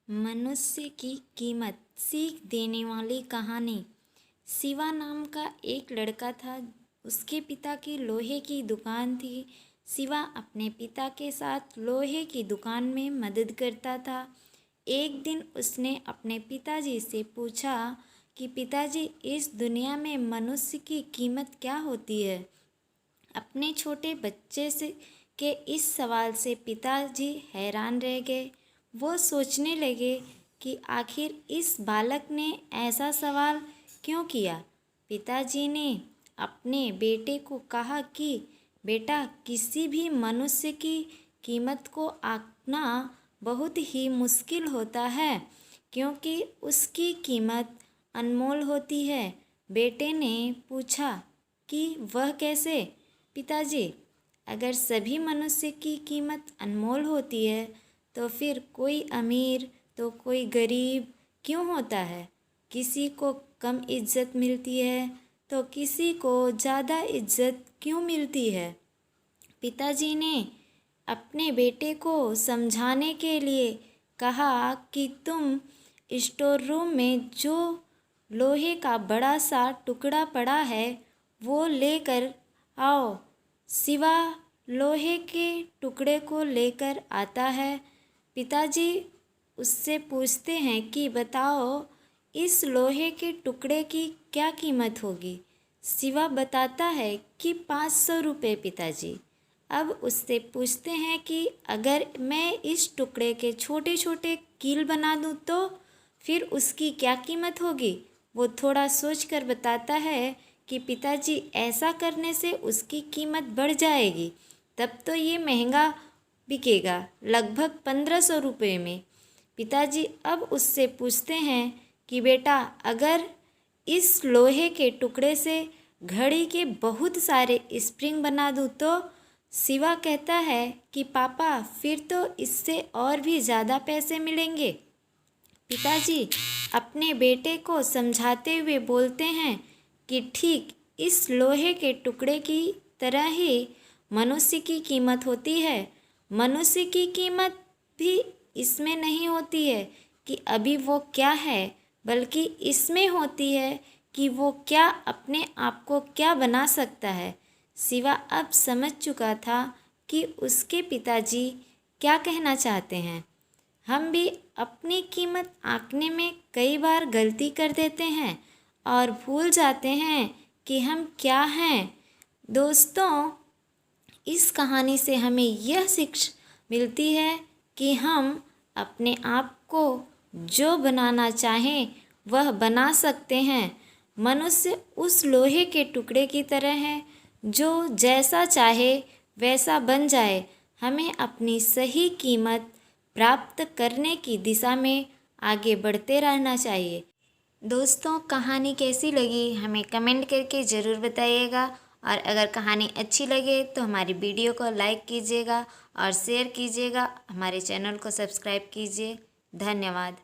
मनुष्य की कीमत सीख देने वाली कहानी। शिवा नाम का एक लड़का था। उसके पिता की लोहे की दुकान थी। शिवा अपने पिता के साथ लोहे की दुकान में मदद करता था। एक दिन उसने अपने पिताजी से पूछा कि पिताजी, इस दुनिया में मनुष्य की कीमत क्या होती है। अपने छोटे बच्चे से के इस सवाल से पिताजी हैरान रह गए। वो सोचने लगे कि आखिर इस बालक ने ऐसा सवाल क्यों किया। पिताजी ने अपने बेटे को कहा कि बेटा, किसी भी मनुष्य की कीमत को आंकना बहुत ही मुश्किल होता है, क्योंकि उसकी कीमत अनमोल होती है। बेटे ने पूछा कि वह कैसे। पिताजी, अगर सभी मनुष्य की कीमत अनमोल होती है तो फिर कोई अमीर तो कोई गरीब क्यों होता है। किसी को कम इज्जत मिलती है तो किसी को ज़्यादा इज्जत क्यों मिलती है। पिताजी ने अपने बेटे को समझाने के लिए कहा कि तुम स्टोर रूम में जो लोहे का बड़ा सा टुकड़ा पड़ा है वो लेकर आओ। शिवा लोहे के टुकड़े को लेकर आता है। पिताजी उससे पूछते हैं कि बताओ, इस लोहे के टुकड़े की क्या कीमत होगी। शिवा बताता है कि 500 रुपये पिताजी। अब उससे पूछते हैं कि अगर मैं इस टुकड़े के छोटे छोटे कील बना दूं तो फिर उसकी क्या कीमत होगी। वो थोड़ा सोचकर बताता है कि पिताजी, ऐसा करने से उसकी कीमत बढ़ जाएगी, तब तो ये महंगा बिकेगा, लगभग 1500 रुपये में। पिताजी अब उससे पूछते हैं कि बेटा, अगर इस लोहे के टुकड़े से घड़ी के बहुत सारे स्प्रिंग बना दूं तो। शिवा कहता है कि पापा, फिर तो इससे और भी ज़्यादा पैसे मिलेंगे। पिताजी अपने बेटे को समझाते हुए बोलते हैं कि ठीक इस लोहे के टुकड़े की तरह ही मनुष्य की कीमत होती है। मनुष्य की कीमत भी इसमें नहीं होती है कि अभी वो क्या है, बल्कि इसमें होती है कि वो क्या अपने आप को क्या बना सकता है। शिवा अब समझ चुका था कि उसके पिताजी क्या कहना चाहते हैं। हम भी अपनी कीमत आंकने में कई बार गलती कर देते हैं और भूल जाते हैं कि हम क्या हैं। दोस्तों, इस कहानी से हमें यह सीख मिलती है कि हम अपने आप को जो बनाना चाहें वह बना सकते हैं। मनुष्य उस लोहे के टुकड़े की तरह है जो जैसा चाहे वैसा बन जाए। हमें अपनी सही कीमत प्राप्त करने की दिशा में आगे बढ़ते रहना चाहिए। दोस्तों, कहानी कैसी लगी हमें कमेंट करके ज़रूर बताइएगा, और अगर कहानी अच्छी लगे तो हमारी वीडियो को लाइक कीजिएगा और शेयर कीजिएगा। हमारे चैनल को सब्सक्राइब कीजिए। धन्यवाद।